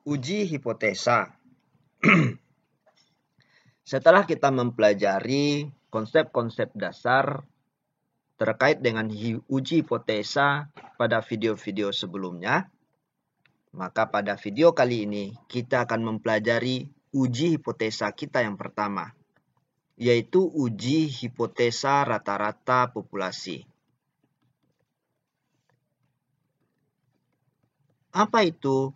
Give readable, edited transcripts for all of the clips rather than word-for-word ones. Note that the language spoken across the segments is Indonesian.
Uji hipotesa. Setelah kita mempelajari konsep-konsep dasar terkait dengan uji hipotesa pada video-video sebelumnya, maka pada video kali ini kita akan mempelajari uji hipotesa kita yang pertama, yaitu uji hipotesa rata-rata populasi. Apa itu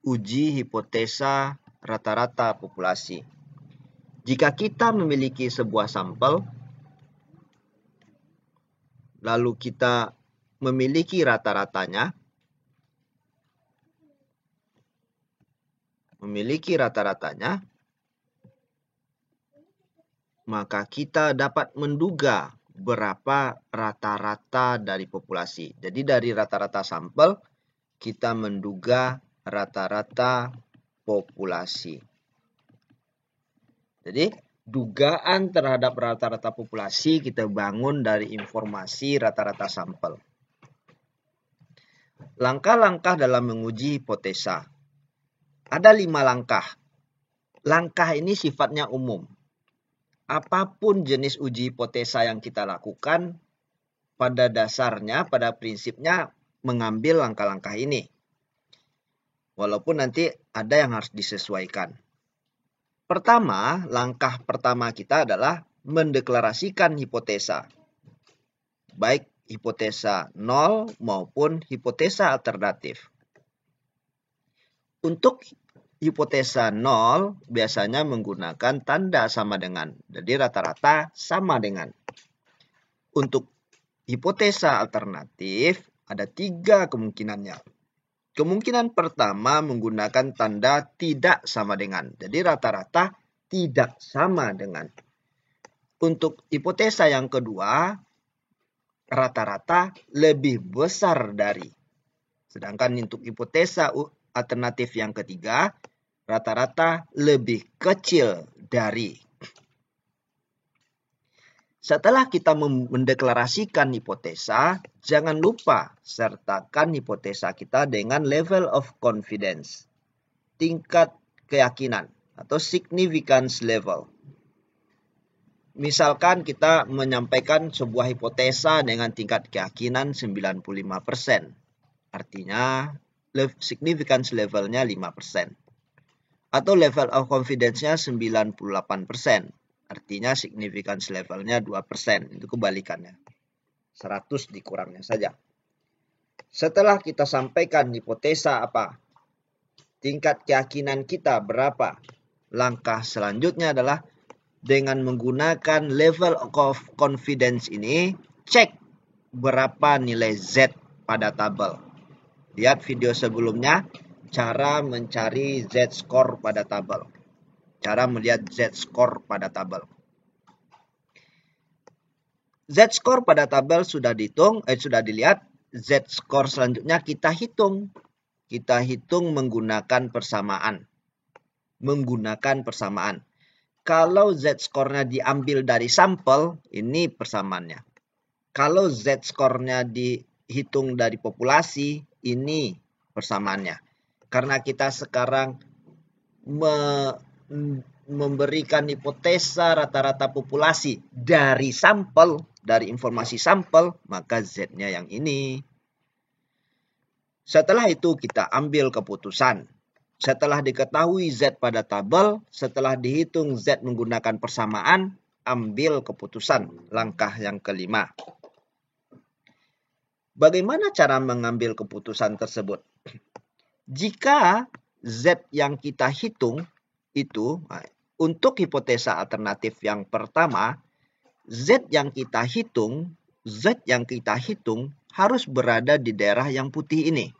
uji hipotesa rata-rata populasi? Jika kita memiliki sebuah sampel, lalu kita memiliki rata-ratanya, maka kita dapat menduga berapa rata-rata dari populasi. Jadi dari rata-rata sampel, kita menduga rata-rata populasi. Jadi dugaan terhadap rata-rata populasi kita bangun dari informasi rata-rata sampel. Langkah-langkah dalam menguji hipotesa. Ada 5 langkah. Langkah ini sifatnya umum. Apapun jenis uji hipotesa yang kita lakukan, pada dasarnya, pada prinsipnya mengambil langkah-langkah ini. Walaupun nanti ada yang harus disesuaikan. Pertama, langkah pertama kita adalah mendeklarasikan hipotesa. Baik hipotesa 0 maupun hipotesa alternatif. Untuk hipotesa 0 biasanya menggunakan tanda sama dengan. Jadi rata-rata sama dengan. Untuk hipotesa alternatif ada 3 kemungkinannya. Kemungkinan pertama menggunakan tanda tidak sama dengan. Jadi rata-rata tidak sama dengan. Untuk hipotesa yang kedua, rata-rata lebih besar dari. Sedangkan untuk hipotesa alternatif yang ketiga, rata-rata lebih kecil dari. Setelah kita mendeklarasikan hipotesa, jangan lupa sertakan hipotesa kita dengan level of confidence, tingkat keyakinan atau significance level. Misalkan kita menyampaikan sebuah hipotesa dengan tingkat keyakinan 95%. Artinya significance levelnya 5%. Atau level of confidence-nya 98%. Artinya significance levelnya 2%. Itu kebalikannya. 100 dikurangnya saja. Setelah kita sampaikan hipotesa apa? Tingkat keyakinan kita berapa? Langkah selanjutnya adalah dengan menggunakan level of confidence ini, cek berapa nilai Z pada tabel. Lihat video sebelumnya, cara mencari Z-score pada tabel. Cara melihat Z-score pada tabel. Z-score pada tabel sudah dilihat. Z-score selanjutnya kita hitung. Kita hitung menggunakan persamaan. Kalau Z-score-nya diambil dari sampel, ini persamaannya. Kalau Z-score-nya dihitung dari populasi, ini persamaannya. Karena kita sekarang memberikan hipotesa rata-rata populasi dari sampel, dari informasi sampel, maka Z-nya yang ini. Setelah itu kita ambil keputusan. Setelah diketahui Z pada tabel, setelah dihitung Z menggunakan persamaan, ambil keputusan. Langkah yang kelima. Bagaimana cara mengambil keputusan tersebut? Jika Z yang kita hitung itu, untuk hipotesa alternatif yang pertama, Z yang kita hitung harus berada di daerah yang putih ini.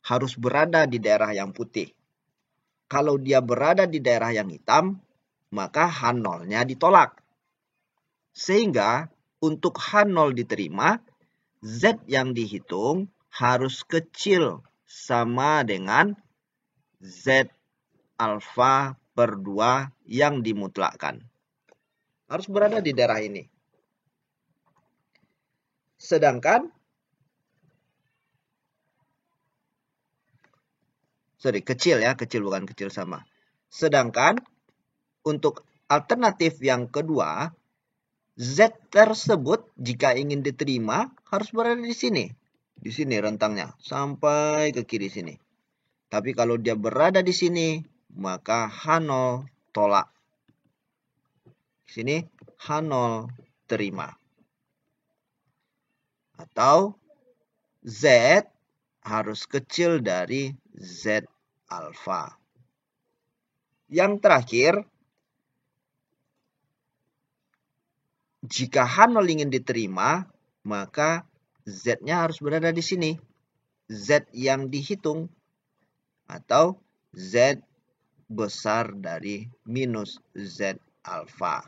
Harus berada di daerah yang putih. Kalau dia berada di daerah yang hitam, maka H0-nya ditolak. Sehingga untuk H0 diterima, Z yang dihitung harus kecil sama dengan Z alfa per 2 yang dimutlakkan. Harus berada di daerah ini. Sedangkan kecil ya, kecil bukan kecil sama. Sedangkan untuk alternatif yang kedua, Z tersebut jika ingin diterima harus berada di sini. Di sini rentangnya sampai ke kiri sini. Tapi kalau dia berada di sini, maka H0 tolak. Di sini H0 terima. Atau Z harus kecil dari Z alfa. Yang terakhir, jika H0 ingin diterima, maka Z-nya harus berada di sini. Z yang dihitung atau Z besar dari minus Z alfa.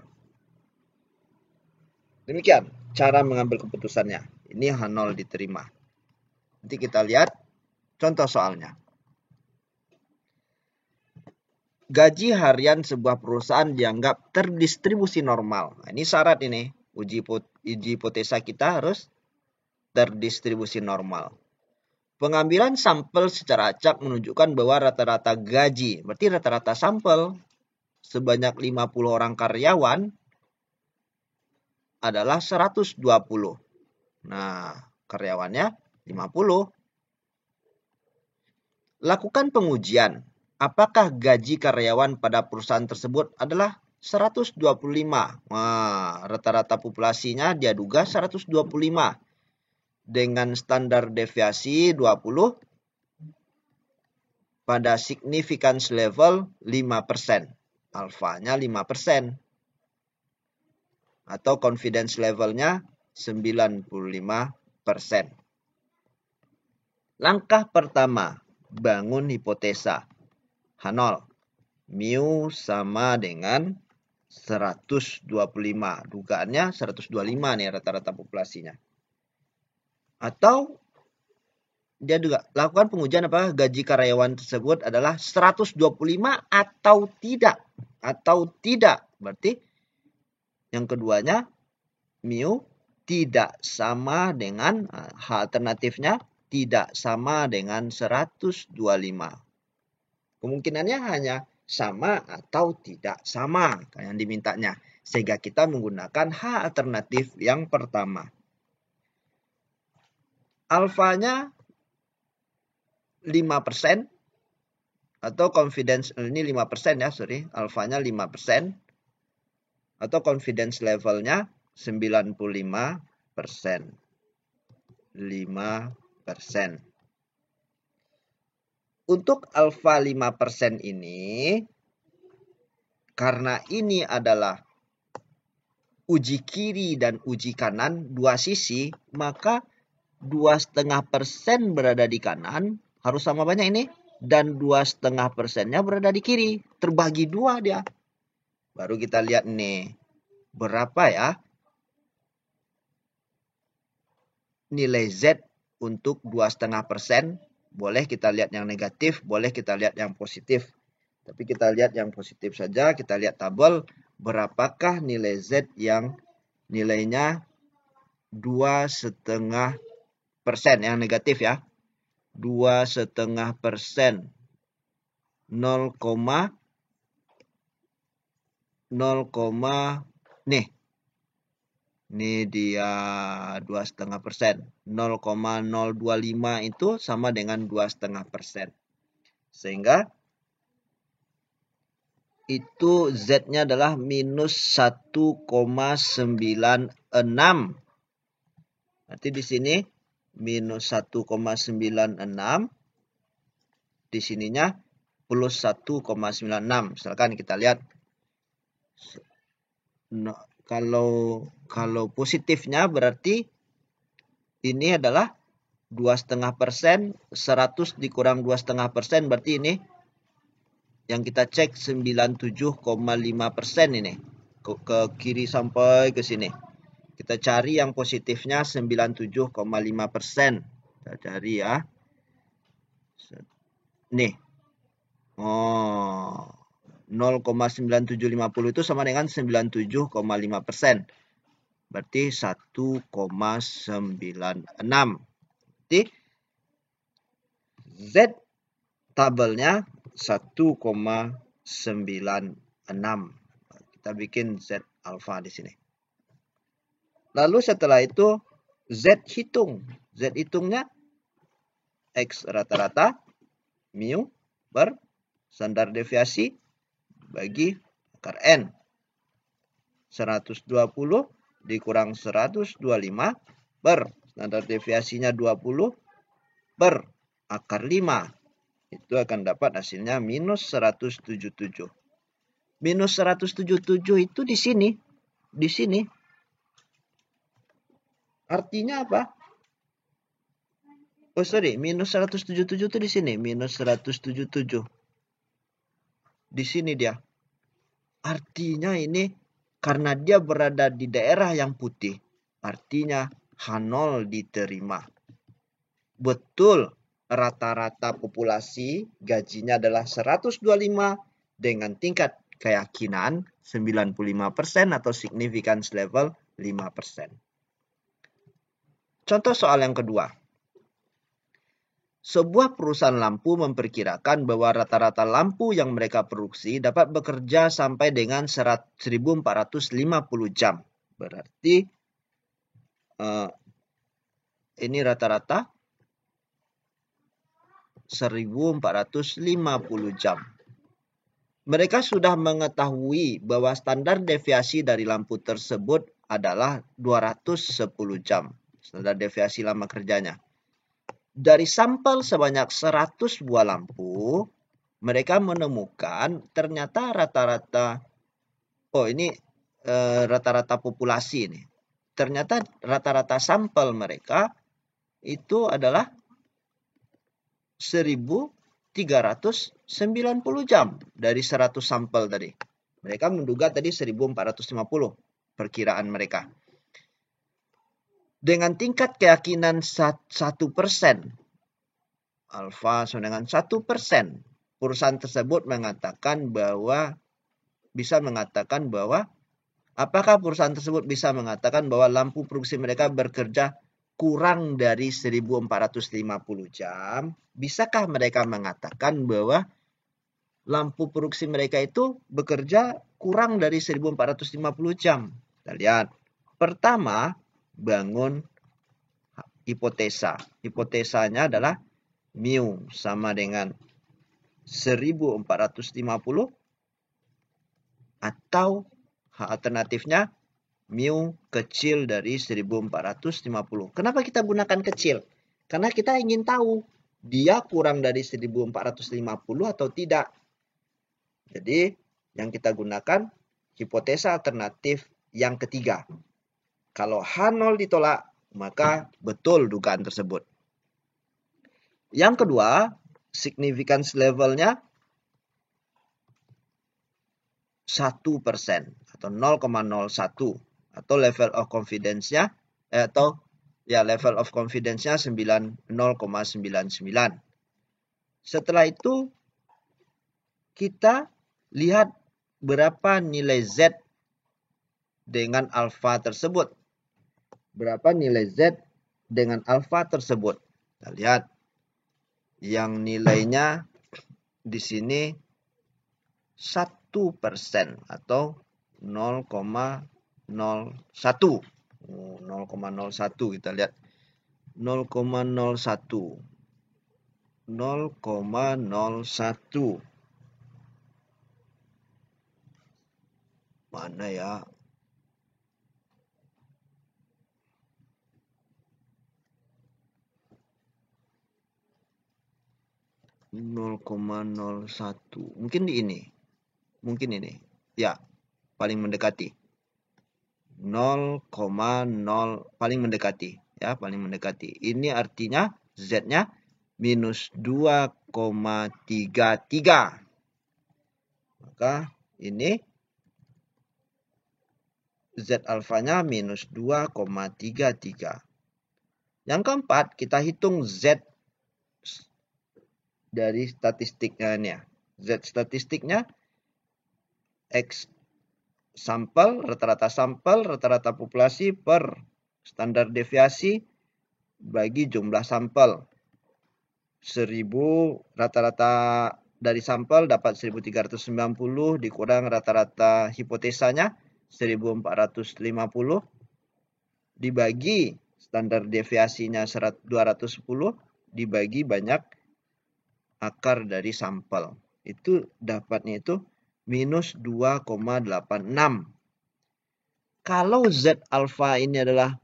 Demikian cara mengambil keputusannya. Ini H0 diterima. Nanti kita lihat contoh soalnya. Gaji harian sebuah perusahaan dianggap terdistribusi normal. Nah, ini syarat ini. Uji hipotesa kita harus terdistribusi normal. Pengambilan sampel secara acak menunjukkan bahwa rata-rata gaji, berarti rata-rata sampel sebanyak 50 orang karyawan adalah 120. Nah, karyawannya 50. Lakukan pengujian. Apakah gaji karyawan pada perusahaan tersebut adalah 125? Nah, rata-rata populasinya dia duga 125. Dengan standar deviasi 20 pada significance level 5%. Alfanya 5%. Atau confidence levelnya 95%. Langkah pertama, bangun hipotesa. H0. Mu sama dengan 125. Dugaannya 125 nih rata-rata populasinya. Atau dia juga lakukan pengujian apa? Gaji karyawan tersebut adalah 125 atau tidak. Atau tidak. Berarti yang keduanya mu tidak sama dengan alternatifnya tidak sama dengan 125. Kemungkinannya hanya sama atau tidak sama yang dimintanya. Sehingga kita menggunakan H alternatif yang pertama. Alfanya 5% atau confidence ini 5% ya, alfanya 5% atau confidence levelnya 95%. 5%. Untuk alfa 5% ini, karena ini adalah uji kiri dan uji kanan, dua sisi, maka 2,5% berada di kanan, harus sama banyak ini, dan 2,5%-nya berada di kiri, terbagi dua dia. Baru kita lihat nih, berapa ya nilai Z untuk 2,5%. Boleh kita lihat yang negatif, boleh kita lihat yang positif. Tapi kita lihat yang positif saja, kita lihat tabel berapakah nilai Z yang nilainya 2,5%, yang negatif ya. 2,5%. 0, nih. Ini dia 2,5%. 0,025 itu sama dengan 2,5%. Sehingga itu Z-nya adalah minus 1,96. Nanti di sini minus 1,96. Di sininya plus 1,96. Misalkan kita lihat. Kalau positifnya berarti ini adalah 2,5%, 100 dikurang 2,5% berarti ini yang kita cek 97,5% ini. Ke kiri sampai ke sini. Kita cari yang positifnya 97,5%. Kita cari ya. Nih. 0,9750 itu sama dengan 97,5%. Berarti 1,96. Berarti Z tabelnya 1,96. Kita bikin Z alfa di sini. Lalu setelah itu Z hitung. Z hitungnya X rata-rata mu per standar deviasi bagi akar N. 120 dikurang 125 per standar deviasinya 20 per akar 5. Itu akan dapat hasilnya minus 177. Minus 177 itu di sini. Di sini. Artinya apa? Oh sorry, minus 177 itu di sini. Minus 177. Di sini dia. Artinya ini karena dia berada di daerah yang putih. Artinya H0 diterima. Betul, rata-rata populasi gajinya adalah 125 dengan tingkat keyakinan 95% atau significance level 5%. Contoh soal yang kedua. Sebuah perusahaan lampu memperkirakan bahwa rata-rata lampu yang mereka produksi dapat bekerja sampai dengan 1450 jam. Berarti ini rata-rata 1450 jam. Mereka sudah mengetahui bahwa standar deviasi dari lampu tersebut adalah 210 jam. Standar deviasi lama kerjanya. Dari sampel sebanyak 100 buah lampu, mereka menemukan ternyata rata-rata, rata-rata populasi ini. Ternyata rata-rata sampel mereka itu adalah 1390 jam dari 100 sampel tadi. Mereka menduga tadi 1450 perkiraan mereka. Dengan tingkat keyakinan 1%, alfa sama dengan 1%, perusahaan tersebut bisa mengatakan bahwa apakah perusahaan tersebut bisa mengatakan bahwa lampu produksi mereka bekerja kurang dari 1450 jam? Bisakah mereka mengatakan bahwa lampu produksi mereka itu bekerja kurang dari 1450 jam? Kita lihat. Pertama, bangun hipotesa. Hipotesanya adalah mu sama dengan 1450 atau alternatifnya mu kecil dari 1450. Kenapa kita gunakan kecil? Karena kita ingin tahu dia kurang dari 1450 atau tidak. Jadi yang kita gunakan hipotesa alternatif yang ketiga. Kalau H0 ditolak, maka betul dugaan tersebut. Yang kedua, significance levelnya 1% atau 0,01 atau level of confidence-nya level of confidence-nya 0,99. Setelah itu kita lihat berapa nilai Z dengan alfa tersebut. Berapa nilai Z dengan alfa tersebut? Kita lihat yang nilainya di sini 1% atau 0,01. 0,01 kita lihat. 0,01. 0,01. Mana ya? Mungkin di ini. Mungkin ini. Ya, paling mendekati. 0,0 paling mendekati. Ya, paling mendekati. Ini artinya Z-nya minus 2,33. Maka ini Z alfanya minus 2,33. Yang keempat, kita hitung Z dari statistiknya. Z statistiknya X sampel, rata-rata populasi per standar deviasi bagi jumlah sampel. 1000 rata-rata dari sampel dapat 1390 dikurang rata-rata hipotesanya 1450 dibagi standar deviasinya 210 dibagi banyak akar dari sampel. Itu dapatnya itu minus 2,86. Kalau Z alfa ini adalah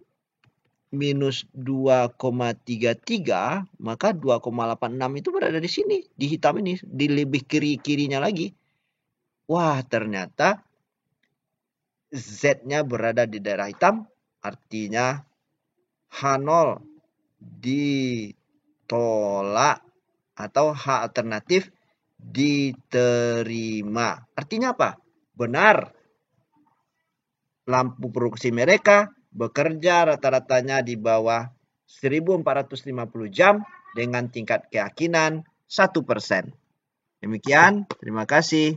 minus 2,33, maka 2,86 itu berada di sini, di hitam ini, di lebih kiri-kirinya lagi. Wah, ternyata Z-nya berada di daerah hitam, artinya H0 ditolak atau H alternatif diterima. Artinya apa? Benar. Lampu produksi mereka bekerja rata-ratanya di bawah 1450 jam dengan tingkat keyakinan 1%. Demikian, terima kasih.